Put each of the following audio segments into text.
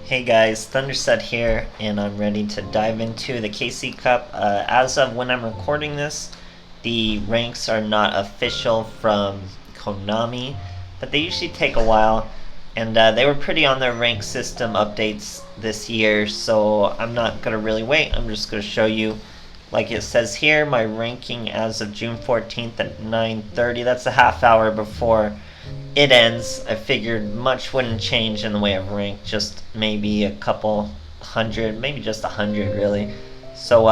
Hey guys, Thunderset here, and I'm ready to dive into the KC Cup. As of when I'm recording this, the ranks are not official from Konami, but they usually take a while, and they were pretty on their rank system updates this year, so I'm not going to really wait. I'm just going to show you, like it says here, my ranking as of June 14th at 9:30. That's a half hour before it ends. I figured much wouldn't change in the way of rank, just maybe a couple hundred, maybe just 100 really. So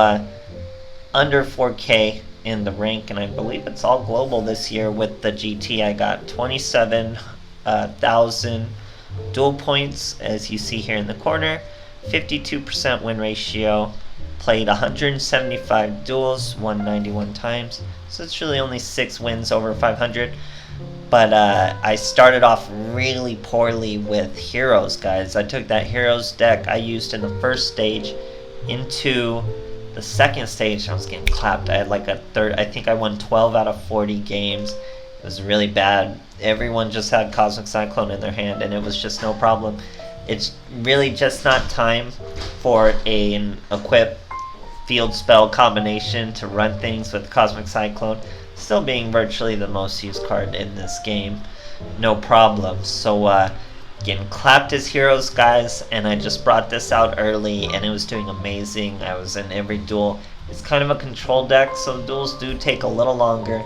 under 4K in the rank, and I believe it's all global this year with the GT. I got 27,000 duel points, as you see here in the corner, 52% win ratio, played 175 duels, won 91 times, so it's really only 6 wins over 500. But I started off really poorly with heroes, guys. I took that heroes deck I used in the first stage into the second stage. I was getting clapped. I had like a third. I think I won 12 out of 40 games. It was really bad. Everyone just had Cosmic Cyclone in their hand, and it was just no problem. It's really just not time for an equip field spell combination to run things with Cosmic Cyclone. Still being virtually the most used card in this game, no problem. So getting clapped as heroes, guys, and I just brought this out early and it was doing amazing. I was in every duel. It's kind of a control deck, so duels do take a little longer,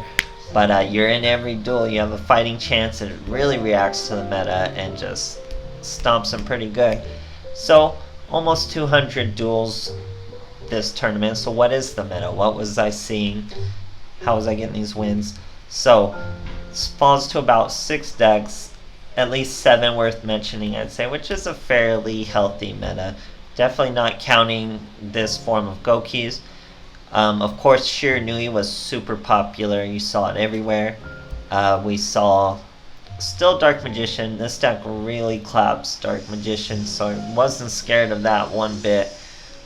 but you're in every duel. You have a fighting chance, and it really reacts to the meta and just stomps them pretty good. So almost 200 duels this tournament. So what is the meta? What was I seeing? How was I getting these wins? So this falls to about 6 decks, at least 7 worth mentioning, I'd say, which is a fairly healthy meta. Definitely not counting this form of Gokis. Of course, Shiranui was super popular. You saw it everywhere. We saw still Dark Magician. This deck really claps Dark Magician, so I wasn't scared of that one bit. I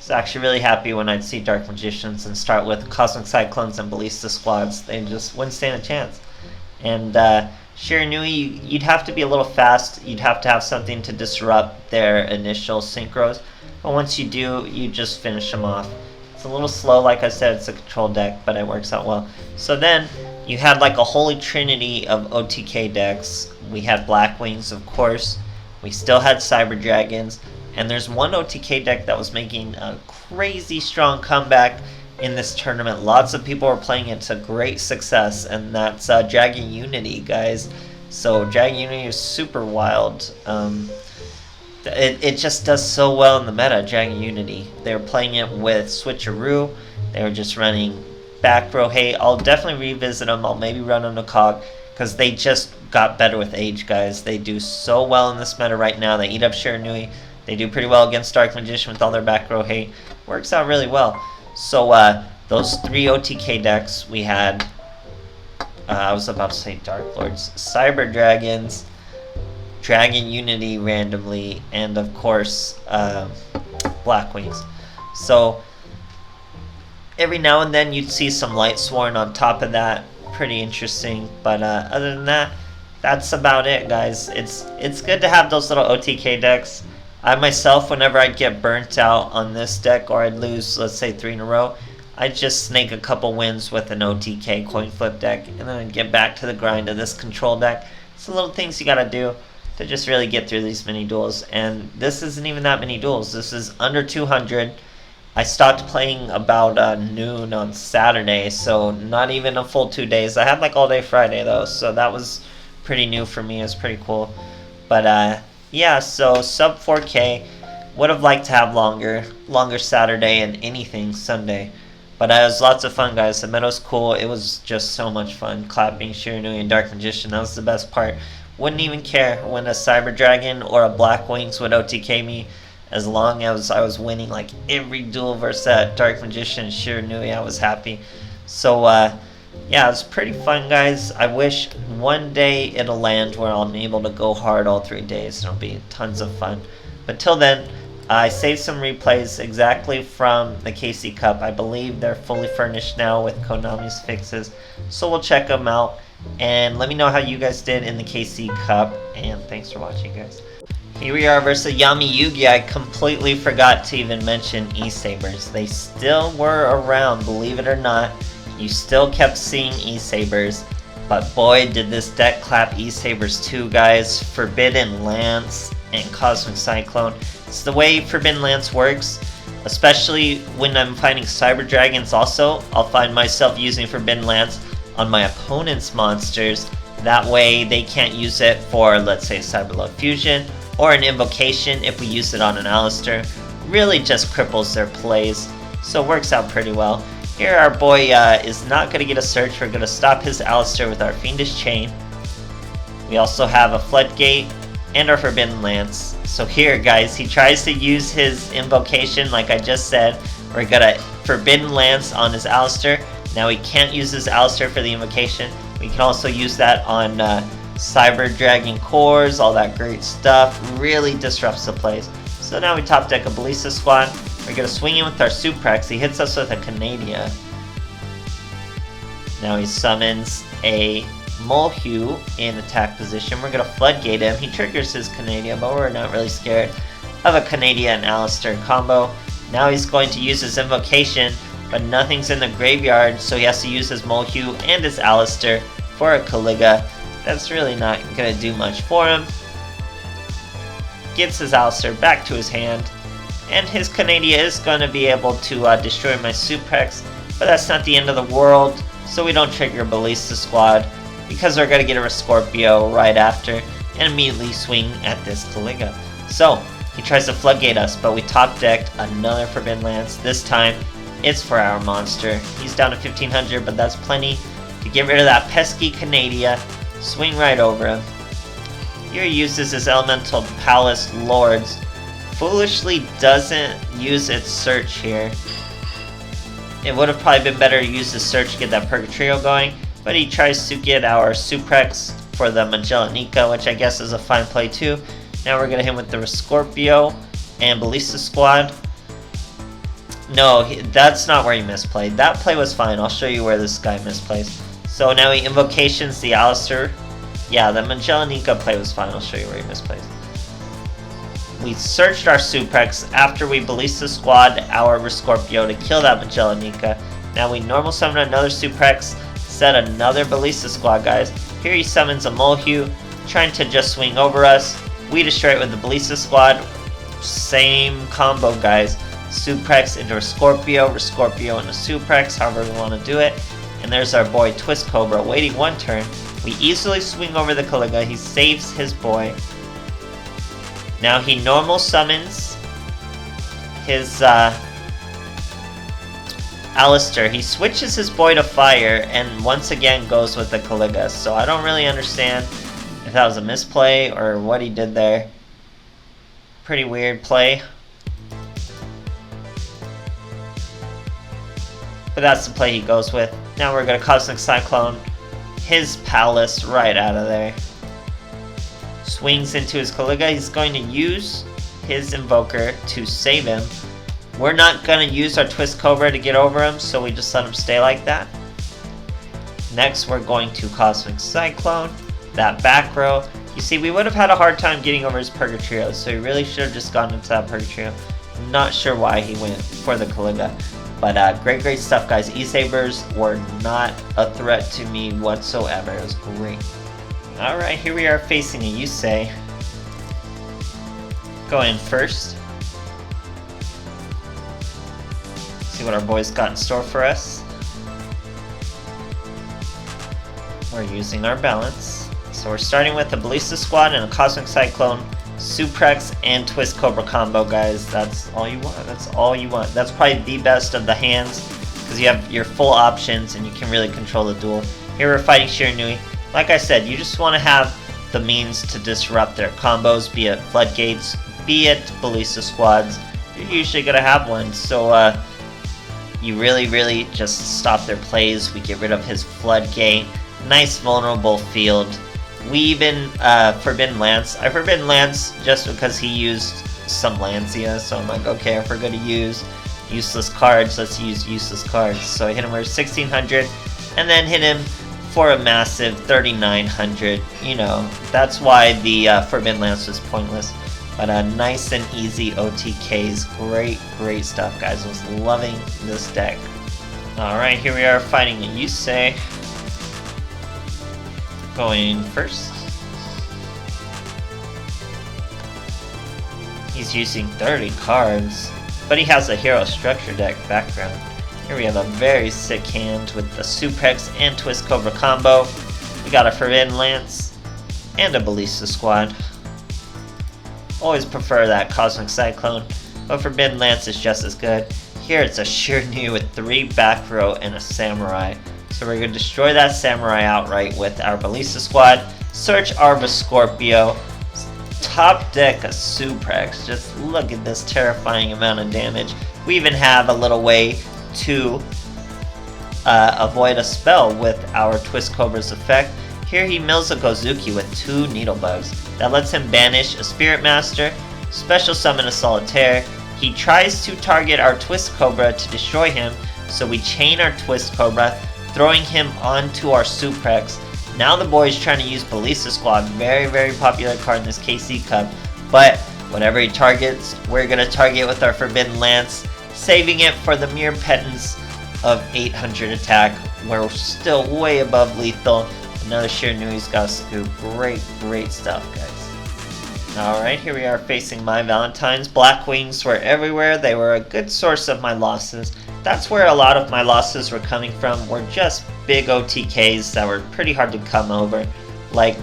was actually really happy when I'd see Dark Magicians and start with Cosmic Cyclones and Ballista Squads. They just wouldn't stand a chance. And Shiranui, you'd have to be a little fast. You'd have to have something to disrupt their initial synchros. But once you do, you just finish them off. It's a little slow, like I said, it's a control deck, but it works out well. So then you had like a holy trinity of OTK decks. We had Black Wings, of course. We still had Cyber Dragons. And there's one OTK deck that was making a crazy strong comeback in this tournament. Lots of people were playing it to great success, and that's Dragon Unity, guys. So Dragon Unity is super wild. It just does so well in the meta, Dragon Unity. They were playing it with Switcheroo. They were just running back row hate. I'll definitely revisit them. I'll maybe run them to Cog, because they just got better with age, guys. They do so well in this meta right now. They eat up Shiranui. They do pretty well against Dark Magician with all their back row hate. Works out really well. So those 3 OTK decks we had, I was about to say Dark Lords, Cyber Dragons, Dragon Unity randomly, and of course Black Wings. So every now and then you'd see some Light Sworn on top of that. Pretty interesting. But other than that, that's about it, guys. It's good to have those little OTK decks. I myself, whenever I'd get burnt out on this deck or I'd lose, let's say, 3 in a row, I'd just snake a couple wins with an OTK coin flip deck, and then I'd get back to the grind of this control deck. It's the little things you gotta do to just really get through these mini duels, and this isn't even that many duels. This is under 200. I stopped playing about noon on Saturday, so not even a full 2 days. I had like all day Friday though, so that was pretty new for me. It was pretty cool. But yeah, so sub 4K. Would have liked to have longer Saturday and anything Sunday. But it was lots of fun, guys. The meta was cool. It was just so much fun. Clapping Shiranui and Dark Magician. That was the best part. Wouldn't even care when a Cyber Dragon or a Black Wings would OTK me. As long as I was winning like every duel versus that Dark Magician and Shiranui, I was happy. So yeah, it was pretty fun, guys. I wish one day it'll land where I'm able to go hard all 3 days. It'll be tons of fun. But till then, I saved some replays exactly from the KC Cup. I believe they're fully furnished now with Konami's fixes. So we'll check them out. And let me know how you guys did in the KC Cup. And thanks for watching, guys. Here we are versus Yami Yugi. I completely forgot to even mention E-Sabers. They still were around, believe it or not. You still kept seeing E-Sabers. But boy, did this deck clap E-Sabers too, guys. Forbidden Lance and Cosmic Cyclone. It's the way Forbidden Lance works. Especially when I'm fighting Cyber Dragons also. I'll find myself using Forbidden Lance on my opponent's monsters. That way they can't use it for, let's say, Cyberload Fusion. Or an invocation if we use it on an Alistair. Really just cripples their plays, so it works out pretty well. Here our boy is not going to get a search. We're going to stop his Alistair with our Fiendish Chain. We also have a Floodgate and our Forbidden Lance. So here guys, he tries to use his invocation like I just said. We're going to Forbidden Lance on his Alistair. Now he can't use his Alistair for the invocation. We can also use that on Cyber Dragon Cores, all that great stuff. Really disrupts the plays. So now we top deck a Ballista Squad. We're going to swing in with our Suprex. He hits us with a Canadia. Now he summons a Molehue in attack position. We're going to Floodgate him. He triggers his Canadia, but we're not really scared of a Canadia and Alistair combo. Now he's going to use his invocation, but nothing's in the graveyard, so he has to use his Molehue and his Alistair for a Caliga. That's really not going to do much for him. Gets his Alistair back to his hand. And his Canadia is going to be able to destroy my Suprex. But that's not the end of the world. So we don't trigger Ballista Squad. Because we're going to get a Rescorpio right after. And immediately swing at this Caliga. So he tries to Floodgate us. But we top decked another Forbidden Lance. This time it's for our monster. He's down to 1500. But that's plenty to get rid of that pesky Canadia. Swing right over him. Here he uses his Elemental Palace Lords. Foolishly doesn't use its search here. It would have probably been better to use the search to get that Purgatrio going. But he tries to get our Suprex for the Magellanica, which I guess is a fine play too. Now we're going to hit him with the Rescorpio and Ballista Squad. No, that's not where he misplayed. That play was fine. I'll show you where this guy misplays. So now he invocations the Alistair. Yeah, the Magellanica play was fine. I'll show you where he misplays. We searched our Suprex after we Ballista Squad our Rescorpio to kill that Magellanica. Now we normal summon another Suprex, set another Ballista Squad, guys. Here he summons a Molehue, trying to just swing over us. We destroy it with the Ballista Squad. Same combo, guys. Suprex into Rescorpio, Rescorpio into Suprex, however we want to do it. And there's our boy Twist Cobra waiting one turn. We easily swing over the Caliga. He saves his boy. Now he normal summons his Alistair. He switches his boy to fire and once again goes with the Caliga. So I don't really understand if that was a misplay or what he did there. Pretty weird play. But that's the play he goes with. Now we're going to Cosmic Cyclone his Palace right out of there. Swings into his Caliga. He's going to use his Invoker to save him. We're not going to use our Twist Cobra to get over him, so we just let him stay like that. Next, we're going to Cosmic Cyclone that back row. You see, we would have had a hard time getting over his Purgatrio, so he really should have just gone into that Purgatrio. Not sure why he went for the Caliga. But great stuff, guys. E-Sabers were not a threat to me whatsoever. It was great. Alright, here we are facing a Yusei. Go in first. See what our boys got in store for us. We're using our balance. So we're starting with a Ballista Squad and a Cosmic Cyclone, Suprex, and Twist Cobra combo, guys. That's all you want. That's all you want. That's probably the best of the hands because you have your full options and you can really control the duel. Here we're fighting Shiranui. Like I said, you just want to have the means to disrupt their combos, be it Floodgates, be it Ballista Squads. You're usually going to have one, so you really just stop their plays. We get rid of his Floodgate. Nice vulnerable field. We even Forbidden Lance. I Forbidden Lance just because he used some Lancia, so I'm like, okay, if we're going to use useless cards, let's use useless cards. So I hit him with 1600 and then hit him for a massive 3900. You know, that's why the Forbidden Lance was pointless. But nice and easy OTKs. Great stuff, guys. I was loving this deck. Alright, here we are fighting a Yusei. Going first. He's using 30 cards, but he has a hero structure deck background. Here we have a very sick hand with the Suplex and Twist Cobra combo. We got a Forbidden Lance and a Ballista Squad. Always prefer that Cosmic Cyclone, but Forbidden Lance is just as good. Here it's a Shiryu with 3 back row and a Samurai. So we're going to destroy that Samurai outright with our Ballista Squad. Search Arva Scorpio. Top deck a Suplex. Just look at this terrifying amount of damage. We even have a little way to avoid a spell with our Twist Cobra's effect. Here he mills a Gozuki with 2 Needle Bugs. That lets him banish a Spirit Master, special summon a Solitaire. He tries to target our Twist Cobra to destroy him, so we chain our Twist Cobra, throwing him onto our Suplex. Now the boy is trying to use Ballista Squad, very popular card in this KC Cup, but whatever he targets, we're going to target with our Forbidden Lance, saving it for the mere pittance of 800 attack. We're still way above lethal. Another Shiryui's got a scoop. Great stuff, guys. Alright, here we are facing my Valentines. Black Wings were everywhere. They were a good source of my losses. That's where a lot of my losses were coming from, were just big OTKs that were pretty hard to come over. Like,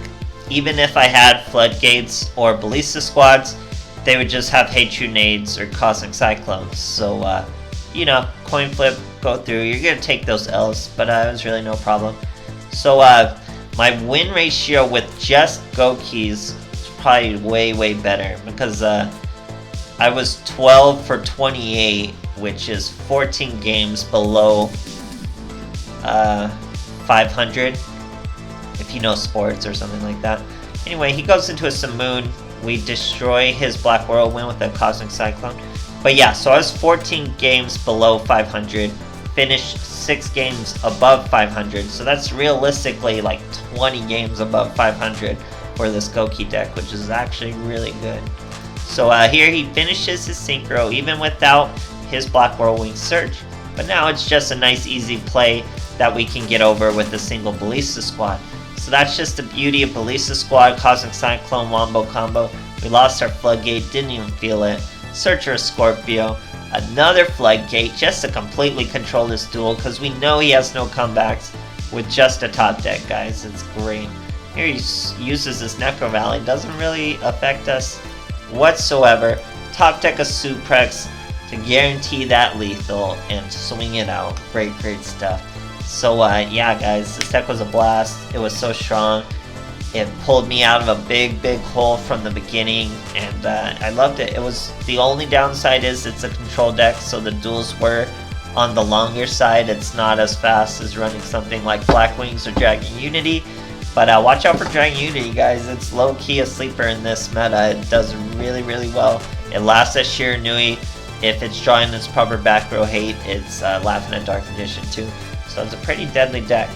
even if I had Floodgates or Ballista Squads, they would just have Heichu Nades or Cosmic Cyclones. So, you know, coin flip, go through. You're going to take those L's, but it was really no problem. So, my win ratio with just Gokis is probably way better, because I was 12 for 28, which is 14 games below 500, if you know sports or something like that. Anyway, he goes into a Simoon. We destroy his Black Whirlwind with a Cosmic Cyclone. But yeah, so I was 14 games below 500, finished 6 games above 500, so that's realistically like 20 games above 500 for this Goki deck, which is actually really good. So here he finishes his Synchro even without his Black Whirlwind Search, but now it's just a nice easy play that we can get over with a single Ballista Squad. So that's just the beauty of Ballista Squad, Cosmic Cyclone, Wombo combo. We lost our Floodgate, didn't even feel it. Searcher Scorpio, another Floodgate just to completely control this duel, because we know he has no comebacks with just a top deck, guys. It's great. Here he uses this Necro Valley, doesn't really affect us whatsoever. Top deck a Suplex to guarantee that lethal and swing it out. Great stuff. So yeah, guys, this deck was a blast. It was so strong. It pulled me out of a big hole from the beginning, and I loved it. It was, the only downside is it's a control deck, so the duels were on the longer side. It's not as fast as running something like Black Wings or Dragon Unity, but watch out for Dragon Unity, guys. It's low-key a sleeper in this meta. It does really well. It lasts at Shiranui. If it's drawing its proper back row hate, it's laughing at Dark Magician too. So it's a pretty deadly deck.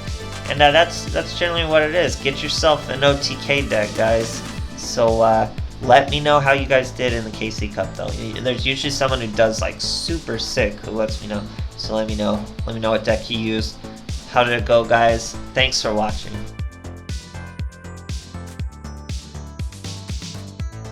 And that's generally what it is. Get yourself an OTK deck, guys. So let me know how you guys did in the KC Cup, though. There's usually someone who does like super sick who lets me know. So let me know. Let me know what deck you used. How did it go, guys? Thanks for watching.